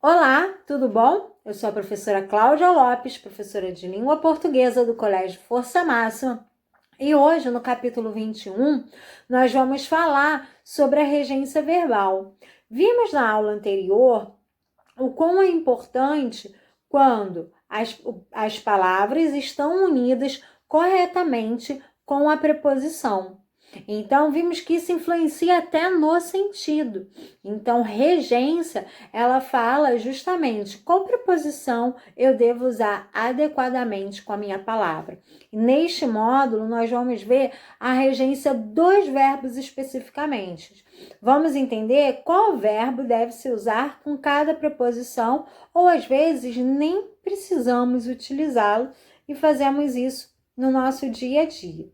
Olá, tudo bom? Eu sou a professora Cláudia Lopes, professora de língua portuguesa do Colégio Força Máxima. E hoje, no capítulo 21, nós vamos falar sobre a regência verbal. Vimos na aula anterior o quão é importante quando as palavras estão unidas corretamente com a preposição. Então, vimos que isso influencia até no sentido. Então, regência, ela fala justamente qual preposição eu devo usar adequadamente com a minha palavra. E neste módulo, nós vamos ver a regência dos verbos especificamente. Vamos entender qual verbo deve se usar com cada preposição, ou às vezes nem precisamos utilizá-lo e fazemos isso no nosso dia a dia.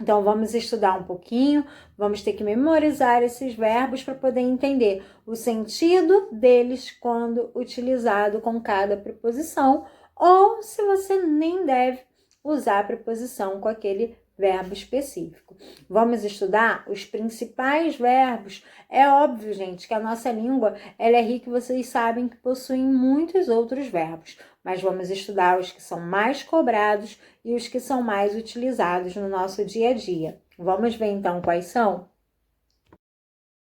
Então, vamos estudar um pouquinho, vamos ter que memorizar esses verbos para poder entender o sentido deles quando utilizado com cada preposição, ou se você nem deve usar a preposição com aquele verbo específico. Vamos estudar os principais verbos. É óbvio, gente, que a nossa língua ela é rica e vocês sabem que possuem muitos outros verbos, mas vamos estudar os que são mais cobrados e os que são mais utilizados no nosso dia a dia. Vamos ver então quais são?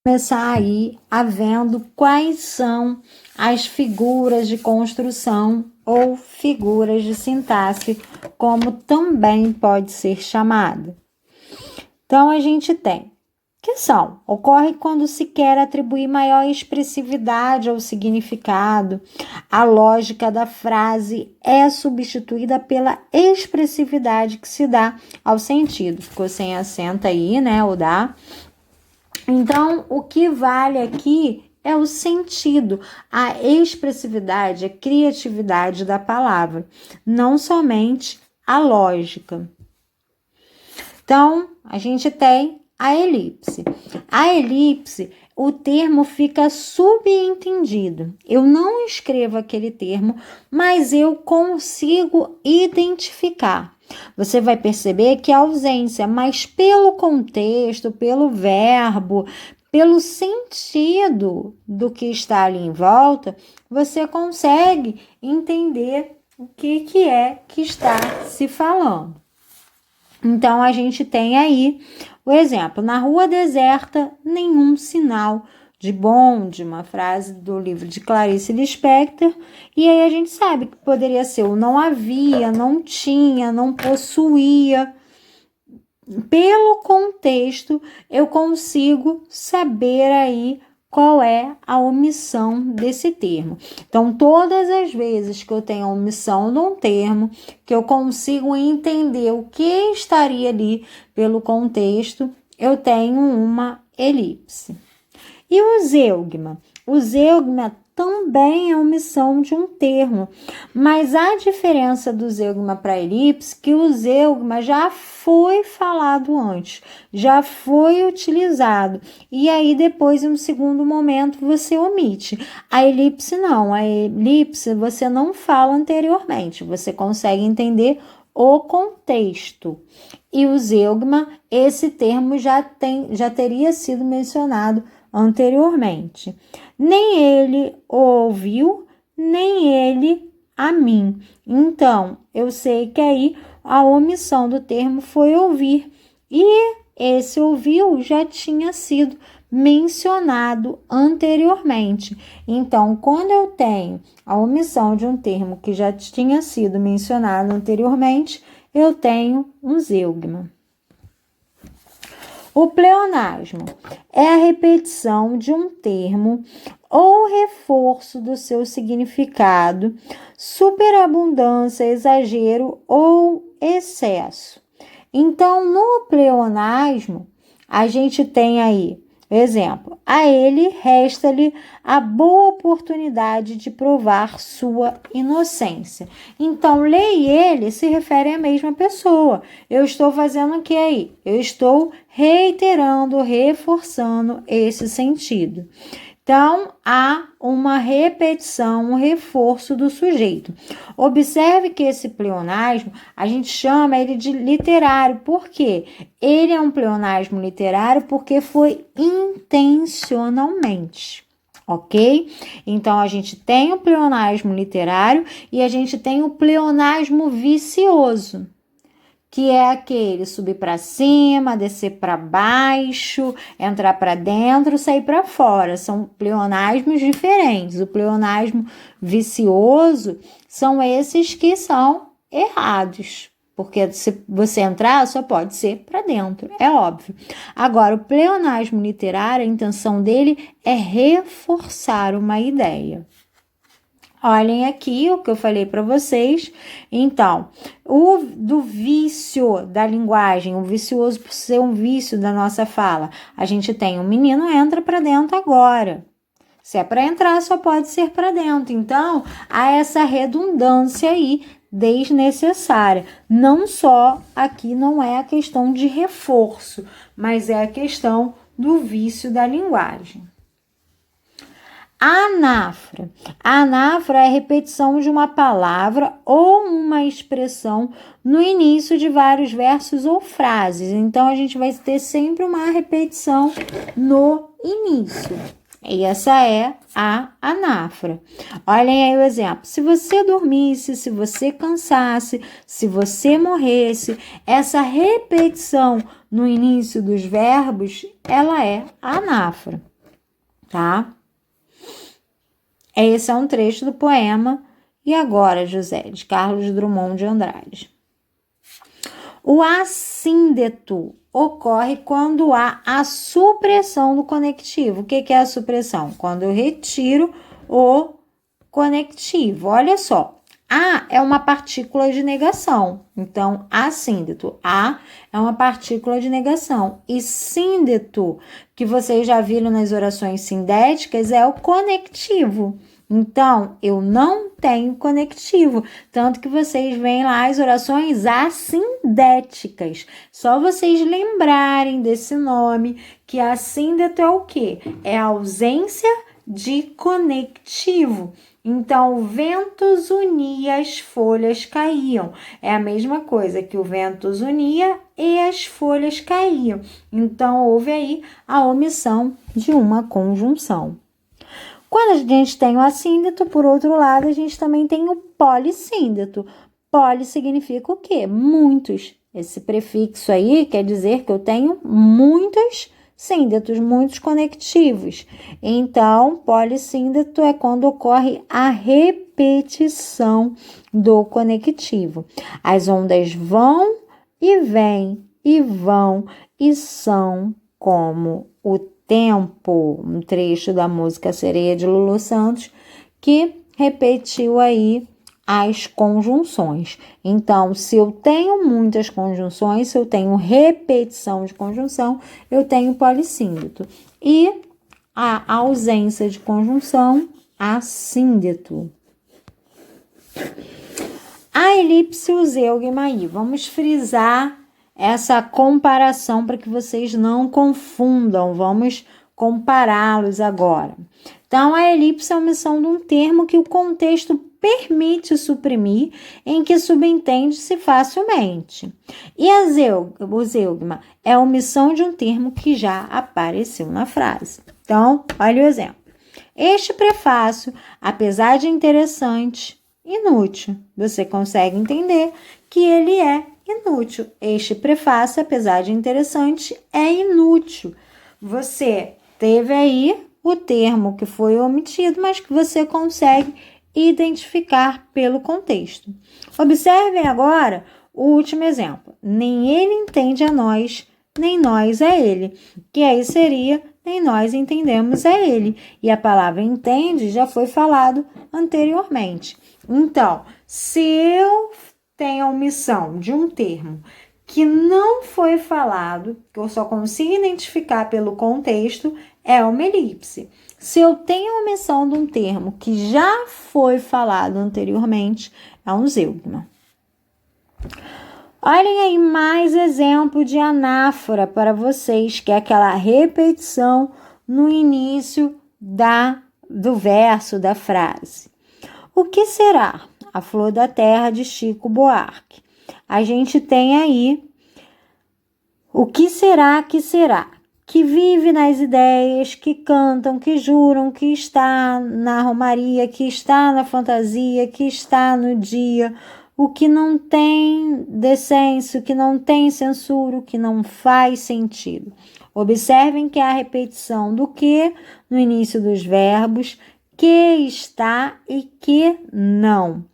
Começar aí vendo quais são as figuras de construção ou figuras de sintaxe, como também pode ser chamada. Então, a gente tem que são, ocorre quando se quer atribuir maior expressividade ao significado, a lógica da frase é substituída pela expressividade que se dá ao sentido. Ficou sem acento aí, né, o dá. Então, o que vale aqui é o sentido, a expressividade, a criatividade da palavra, não somente a lógica. Então, a gente tem a elipse. A elipse, o termo fica subentendido. Eu não escrevo aquele termo, mas eu consigo identificar. Você vai perceber que a ausência, mas pelo contexto, pelo verbo, pelo sentido do que está ali em volta, você consegue entender o que é que está se falando. Então, a gente tem aí o exemplo, na rua deserta, nenhum sinal de bonde, uma frase do livro de Clarice Lispector, e aí a gente sabe que poderia ser o não havia, não tinha, não possuía. Pelo contexto, eu consigo saber aí qual é a omissão desse termo. Então, todas as vezes que eu tenho a omissão de um termo, que eu consigo entender o que estaria ali pelo contexto, eu tenho uma elipse. E o zeugma? O zeugma também é a omissão de um termo, mas a diferença do zeugma para a elipse é que o zeugma já foi falado antes, já foi utilizado, e aí depois, em um segundo momento, você omite. A elipse não, a elipse você não fala anteriormente, você consegue entender o contexto. E o zeugma, esse termo já teria sido mencionado anteriormente. Nem ele ouviu, nem ele a mim. Então, eu sei que aí a omissão do termo foi ouvir. E esse ouviu já tinha sido mencionado anteriormente. Então, quando eu tenho a omissão de um termo que já tinha sido mencionado anteriormente, eu tenho um zeugma. O pleonasmo é a repetição de um termo ou reforço do seu significado, superabundância, exagero ou excesso. Então, no pleonasmo, a gente tem aí, exemplo, a ele resta-lhe a boa oportunidade de provar sua inocência. Então, lei e ele se refere à mesma pessoa. Eu estou fazendo o que aí? Eu estou reiterando, reforçando esse sentido. Então, há uma repetição, um reforço do sujeito. Observe que esse pleonasmo, a gente chama ele de literário. Por quê? Ele é um pleonasmo literário porque foi intencionalmente. Ok? Então, a gente tem o pleonasmo literário e a gente tem o pleonasmo vicioso, que é aquele subir para cima, descer para baixo, entrar para dentro, sair para fora. São pleonasmos diferentes. O pleonasmo vicioso são esses que são errados, porque se você entrar, só pode ser para dentro, é óbvio. Agora, o pleonasmo literário, a intenção dele é reforçar uma ideia. Olhem aqui o que eu falei para vocês. Então, do vício da linguagem, o vicioso por ser um vício da nossa fala, a gente tem o menino entra para dentro agora. Se é para entrar, só pode ser para dentro. Então, há essa redundância aí desnecessária. Não só aqui não é a questão de reforço, mas é a questão do vício da linguagem. Anáfora. A anáfora é a repetição de uma palavra ou uma expressão no início de vários versos ou frases. Então, a gente vai ter sempre uma repetição no início. E essa é a anáfora. Olhem aí o exemplo. Se você dormisse, se você cansasse, se você morresse, essa repetição no início dos verbos, ela é a anáfora, tá? Esse é um trecho do poema E Agora, José, de Carlos Drummond de Andrade. O assíndeto ocorre quando há a supressão do conectivo. O que é a supressão? Quando eu retiro o conectivo. Olha só, a é uma partícula de negação. Então, assíndeto. A é uma partícula de negação. E síndeto, que vocês já viram nas orações sindéticas, é o conectivo. Então, eu não tenho conectivo. Tanto que vocês veem lá as orações assindéticas. Só vocês lembrarem desse nome, que assíndeto é o quê? É a ausência de conectivo. Então, o ventos unia, as folhas caíam. É a mesma coisa que o ventos unia e as folhas caíam. Então, houve aí a omissão de uma conjunção. Quando a gente tem o assíndeto, por outro lado, a gente também tem o polissíndeto. Poli significa o quê? Muitos. Esse prefixo aí quer dizer que eu tenho muitos síndetos, muitos conectivos. Então, polissíndeto é quando ocorre a repetição do conectivo. As ondas vão e vêm, e vão, e são como o tempo, um trecho da música Sereia de Lulu Santos, que repetiu aí as conjunções. Então, se eu tenho muitas conjunções, se eu tenho repetição de conjunção, eu tenho polissíndeto. E a ausência de conjunção, assíndeto. A elipse e o zeugma aí. Vamos frisar essa comparação para que vocês não confundam. Vamos compará-los agora. Então, a elipse é a omissão de um termo que o contexto permite suprimir, em que subentende-se facilmente. E o zeugma é a omissão de um termo que já apareceu na frase. Então, olha o exemplo. Este prefácio, apesar de interessante, inútil. Você consegue entender que ele é inútil. Este prefácio, apesar de interessante, é inútil. Você teve aí o termo que foi omitido, mas que você consegue identificar pelo contexto. Observem agora o último exemplo. Nem ele entende a nós, nem nós a ele. Que aí seria, nem nós entendemos a ele. E a palavra entende já foi falado anteriormente. Então, se eu tenho a omissão de um termo que não foi falado, que eu só consigo identificar pelo contexto, é uma elipse. Se eu tenho a omissão de um termo que já foi falado anteriormente, é um zeugma. Olhem aí mais exemplo de anáfora para vocês, que é aquela repetição no início do verso da frase. O que será? A Flor da Terra, de Chico Buarque. A gente tem aí o que será, que será? que vive nas ideias, que cantam, que juram, que está na romaria, que está na fantasia, que está no dia, o que não tem decência, o que não tem censura, o que não faz sentido. Observem que há repetição do que no início dos verbos, que está e que não.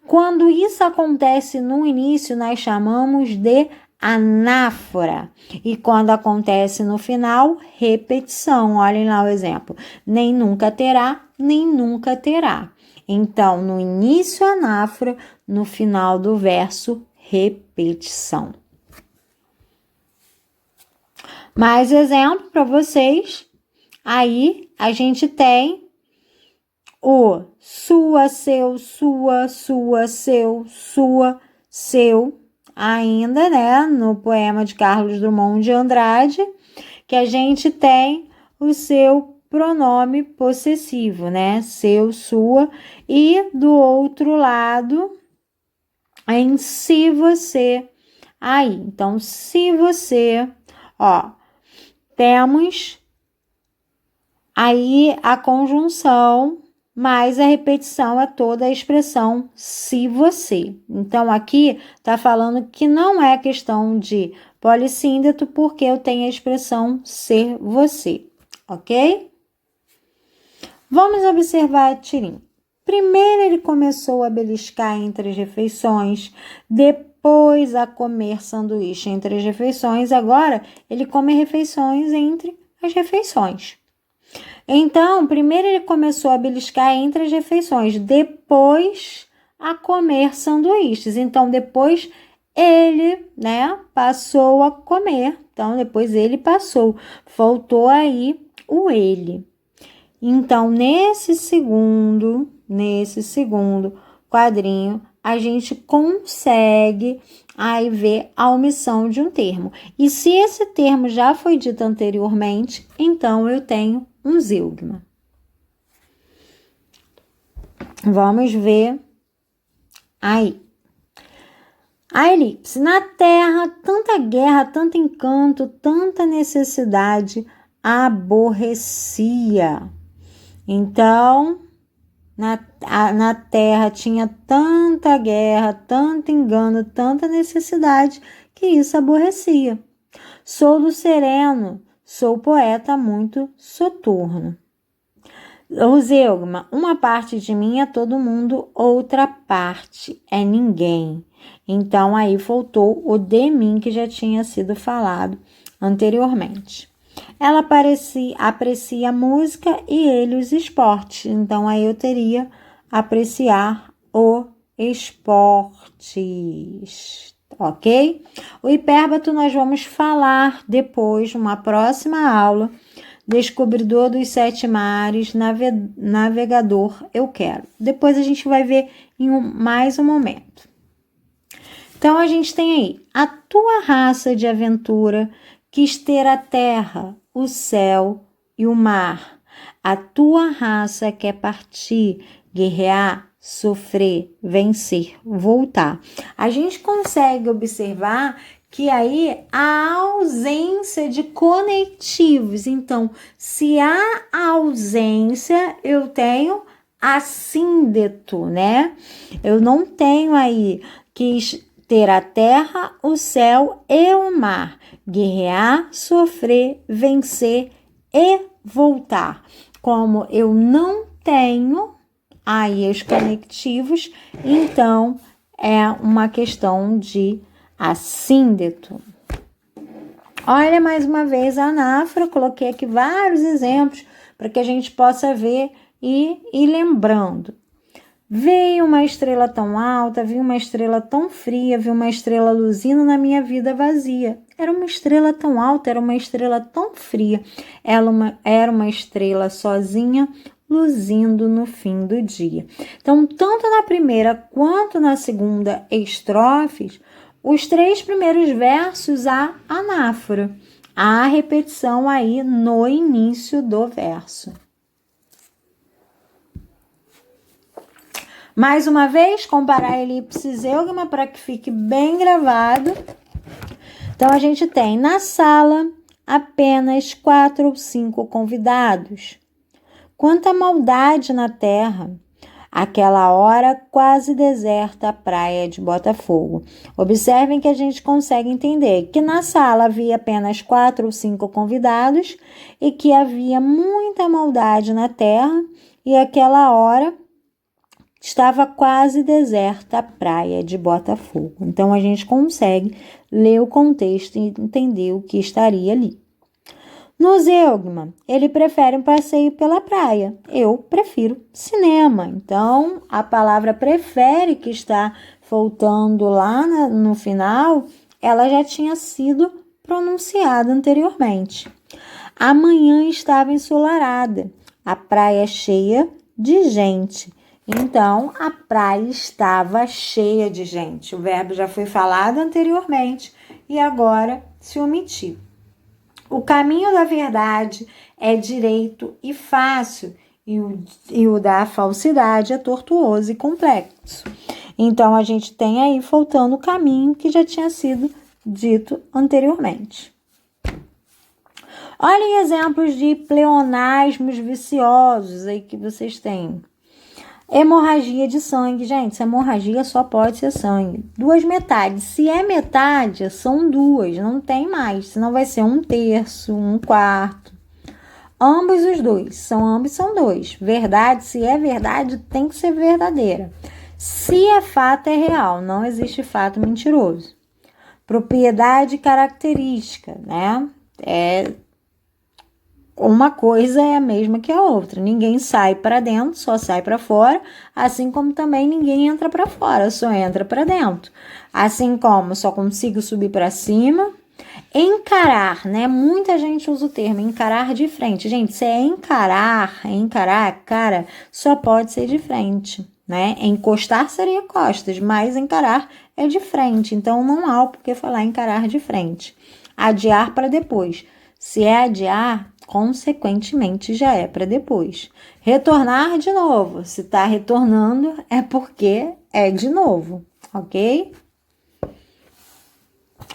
Quando isso acontece no início, nós chamamos de anáfora. E quando acontece no final, repetição. Olhem lá o exemplo. Nem nunca terá, nem nunca terá. Então, no início, anáfora, no final do verso, repetição. Mais exemplo para vocês. Aí, a gente tem o sua, seu, seu, ainda, né, no poema de Carlos Drummond de Andrade, que a gente tem o seu pronome possessivo, né, seu, sua, e do outro lado, em se você, aí. Então, se você, ó, temos aí a conjunção, mas a repetição é toda a expressão se você. Então, aqui está falando que não é questão de polissíndeto, porque eu tenho a expressão ser você, ok? Vamos observar a tirinha. Primeiro ele começou a beliscar entre as refeições, depois a comer sanduíche entre as refeições, agora ele come refeições entre as refeições. Então, primeiro ele começou a beliscar entre as refeições, depois a comer sanduíches. Então, depois ele, né, passou a comer. Então, depois ele passou. Faltou aí o ele. Então, nesse segundo quadrinho, a gente consegue aí ver a omissão de um termo. E se esse termo já foi dito anteriormente, então eu tenho um zeugma. Vamos ver aí. A elipse. Na Terra, tanta guerra, tanto encanto, tanta necessidade aborrecia. Então, na Terra tinha tanta guerra, tanto engano, tanta necessidade, que isso aborrecia. Sou do sereno, sou poeta muito soturno. O zeugma, uma parte de mim é todo mundo, outra parte é ninguém. Então, aí faltou o de mim, que já tinha sido falado anteriormente. Ela aprecia a música e ele os esportes. Então, aí eu teria apreciar o esportes, ok? O hipérbato nós vamos falar depois, numa próxima aula. Descobridor dos 7 mares, navegador, eu quero. Depois a gente vai ver em mais um momento. Então, a gente tem aí, a tua raça de aventura quis ter a terra, o céu e o mar. A tua raça quer partir, guerrear, sofrer, vencer, voltar. A gente consegue observar que aí há ausência de conectivos. Então, se há ausência, eu tenho assíndeto, né? Eu não tenho aí quis ter a terra, o céu e o mar, guerrear, sofrer, vencer e voltar. Como eu não tenho aí os conectivos, então é uma questão de assíndeto. Olha mais uma vez a anáfora, coloquei aqui vários exemplos para que a gente possa ver e ir lembrando. Veio uma estrela tão alta, vi uma estrela tão fria, vi uma estrela luzindo na minha vida vazia. Era uma estrela tão alta, era uma estrela tão fria. Ela era uma estrela sozinha, luzindo no fim do dia. Então, tanto na primeira quanto na segunda estrofes, os 3 primeiros versos há anáfora. Há repetição aí no início do verso. Mais uma vez, comparar a elipse e zeugma para que fique bem gravado. Então, a gente tem na sala, apenas 4 ou 5 convidados. Quanta maldade na terra! Aquela hora quase deserta a praia de Botafogo. Observem que a gente consegue entender que na sala havia apenas 4 ou 5 convidados e que havia muita maldade na terra e aquela hora estava quase deserta a praia de Botafogo. Então a gente consegue ler o contexto e entender o que estaria ali. No Zeugma, ele prefere um passeio pela praia. Eu prefiro cinema. Então, a palavra prefere, que está faltando lá no final, ela já tinha sido pronunciada anteriormente. A manhã estava ensolarada, a praia cheia de gente. Então, a praia estava cheia de gente. O verbo já foi falado anteriormente e agora se omitiu. O caminho da verdade é direito e fácil, e o da falsidade é tortuoso e complexo. Então, a gente tem aí faltando o caminho que já tinha sido dito anteriormente. Olhem exemplos de pleonasmos viciosos aí que vocês têm. Hemorragia de sangue, gente, se hemorragia só pode ser sangue. 2 metades, se é metade, são 2, não tem mais, senão vai ser 1/3, 1/4. Ambos os dois, ambos são 2. Verdade, se é verdade, tem que ser verdadeira. Se é fato, é real, não existe fato mentiroso. Propriedade característica, né? Uma coisa é a mesma que a outra. Ninguém sai para dentro, só sai para fora, assim como também ninguém entra para fora, só entra para dentro. Assim como só consigo subir para cima. Encarar, né? Muita gente usa o termo encarar de frente. Gente, se é encarar, cara, só pode ser de frente, né? Encostar seria costas, mas encarar é de frente. Então, não há por que falar encarar de frente. Adiar para depois. Se é adiar, consequentemente já é para depois. Retornar de novo. Se está retornando, é porque é de novo, ok?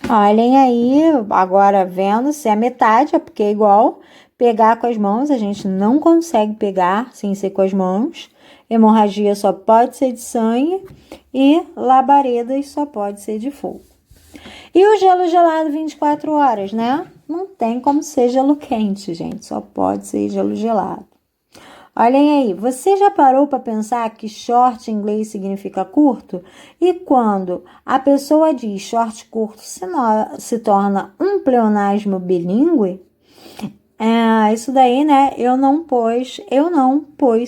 Olhem aí, agora vendo se é metade, é porque é igual. Pegar com as mãos, a gente não consegue pegar sem ser com as mãos. Hemorragia só pode ser de sangue e labaredas só pode ser de fogo. E o gelo gelado 24 horas, né? Não tem como ser gelo quente, gente. Só pode ser gelo gelado. Olhem aí, você já parou para pensar que short em inglês significa curto? E quando a pessoa diz short curto se torna um pleonasmo bilíngue? Isso daí, né? Eu não, pois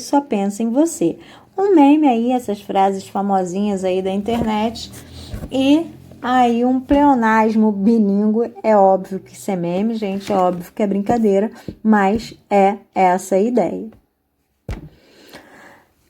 só penso em você. Um meme aí, essas frases famosinhas aí da internet. E aí um pleonasmo bilíngue, é óbvio que isso é meme, gente, é óbvio que é brincadeira, mas é essa a ideia.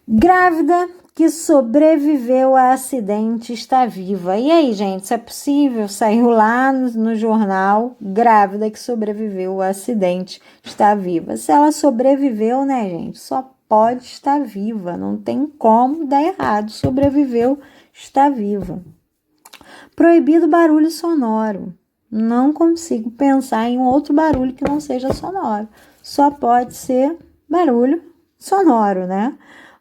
Grávida que sobreviveu a acidente está viva. E aí, gente, isso é possível? Saiu lá no jornal, grávida que sobreviveu a acidente está viva. Se ela sobreviveu, né, gente, só pode estar viva. Não tem como dar errado. Sobreviveu, está viva. Proibido barulho sonoro. Não consigo pensar em um outro barulho que não seja sonoro. Só pode ser barulho sonoro, né?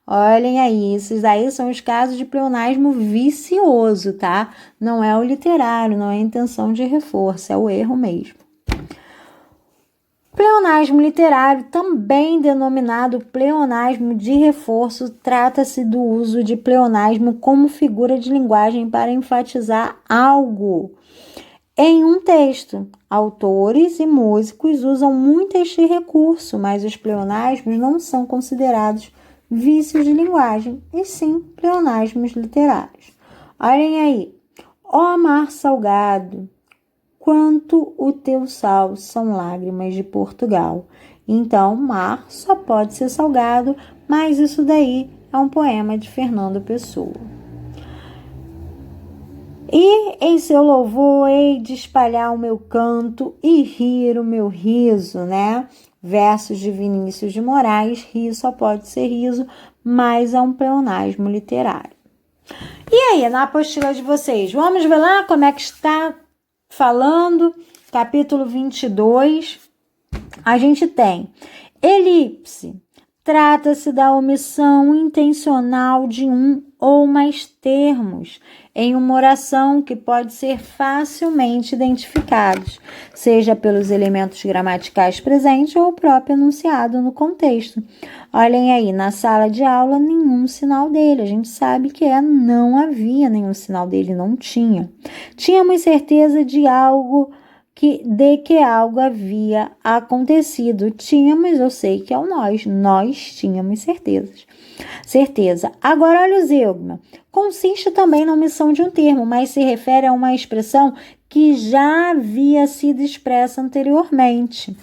Olhem aí, esses aí são os casos de pleonasmo vicioso, tá? Não é o literário, não é a intenção de reforço, é o erro mesmo. Pleonasmo literário, também denominado pleonasmo de reforço, trata-se do uso de pleonasmo como figura de linguagem para enfatizar algo em um texto. Autores e músicos usam muito este recurso, mas os pleonasmos não são considerados vícios de linguagem, e sim pleonasmos literários. Olhem aí. Ó mar salgado, quanto o teu sal são lágrimas de Portugal. Então, mar só pode ser salgado, mas isso daí é um poema de Fernando Pessoa. E em seu louvor hei de espalhar o meu canto e rir o meu riso, né? Versos de Vinícius de Moraes, rir só pode ser riso, mas é um pleonasmo literário. E aí, na apostila de vocês, vamos ver lá como é que está falando capítulo 22, a gente tem elipse. Trata-se da omissão intencional de um ou mais termos em uma oração que pode ser facilmente identificados, seja pelos elementos gramaticais presentes ou o próprio enunciado no contexto. Olhem aí, na sala de aula, nenhum sinal dele. A gente sabe que não havia nenhum sinal dele, não tinha. Tínhamos certeza de que algo havia acontecido. Tínhamos, eu sei que é o nós tínhamos certeza. Agora, olha o zeugma. Consiste também na omissão de um termo, mas se refere a uma expressão que já havia sido expressa anteriormente.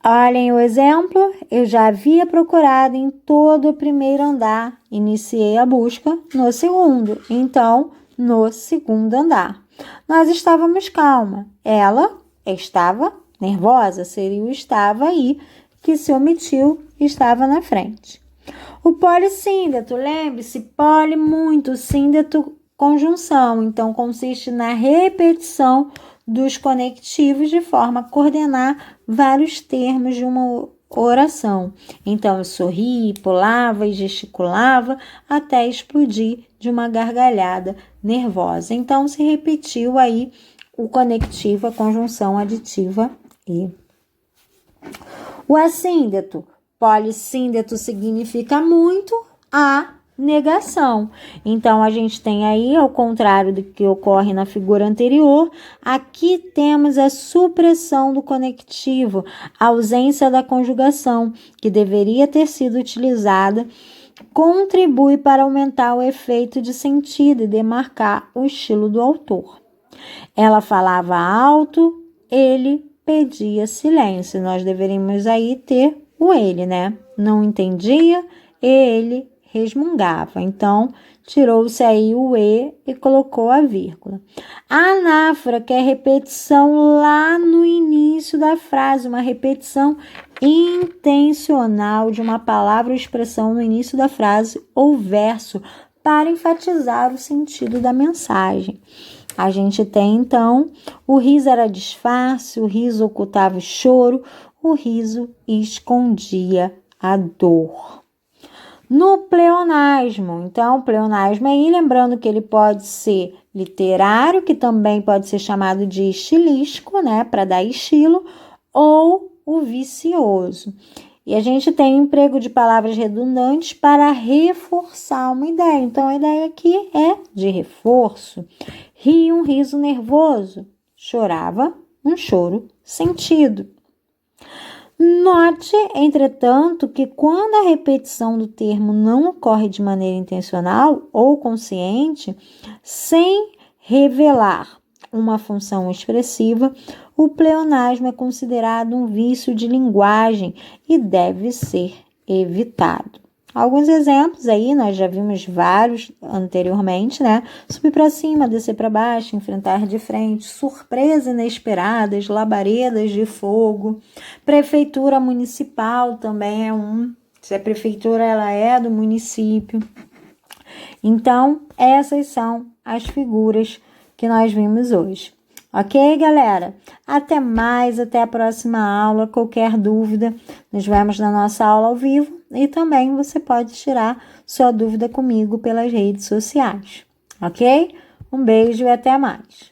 Olhem o exemplo. Eu já havia procurado em todo o primeiro andar. Iniciei a busca no segundo. Então, no segundo andar. Nós estávamos calma. Ela estava nervosa. Seria o estava aí, que se omitiu, estava na frente. O polissíndeto, lembre-se, poli muito, síndeto conjunção. Então, consiste na repetição dos conectivos de forma a coordenar vários termos de uma oração. Então, eu sorri, pulava e gesticulava até explodir de uma gargalhada nervosa. Então, se repetiu aí o conectivo, a conjunção aditiva e. O assíndeto, polissíndeto significa muito, a negação. Então, a gente tem aí, ao contrário do que ocorre na figura anterior, aqui temos a supressão do conectivo, a ausência da conjugação, que deveria ter sido utilizada, contribui para aumentar o efeito de sentido e demarcar o estilo do autor. Ela falava alto, ele pedia silêncio. Nós deveríamos aí ter o ele, né? Não entendia, ele resmungava. Então, tirou-se aí o e colocou a vírgula. A anáfora, que é repetição lá no início da frase, uma repetição intencional de uma palavra ou expressão no início da frase ou verso, para enfatizar o sentido da mensagem. A gente tem, então, o riso era disfarce, o riso ocultava o choro, o riso escondia a dor. No pleonasmo, então, pleonasmo aí, lembrando que ele pode ser literário, que também pode ser chamado de estilístico, né, para dar estilo, ou o vicioso. E a gente tem o emprego de palavras redundantes para reforçar uma ideia. Então, a ideia aqui é de reforço. Ri um riso nervoso. Chorava um choro sentido. Note, entretanto, que quando a repetição do termo não ocorre de maneira intencional ou consciente, sem revelar uma função expressiva, o pleonasmo é considerado um vício de linguagem e deve ser evitado. Alguns exemplos aí, nós já vimos vários anteriormente, né? Subir para cima, descer para baixo, enfrentar de frente, surpresa inesperadas, labaredas de fogo. Prefeitura municipal também é um. Se a prefeitura ela é do município. Então, essas são as figuras que nós vimos hoje. Ok, galera? Até mais, até a próxima aula. Qualquer dúvida, nos vemos na nossa aula ao vivo e também você pode tirar sua dúvida comigo pelas redes sociais. Ok? Um beijo e até mais.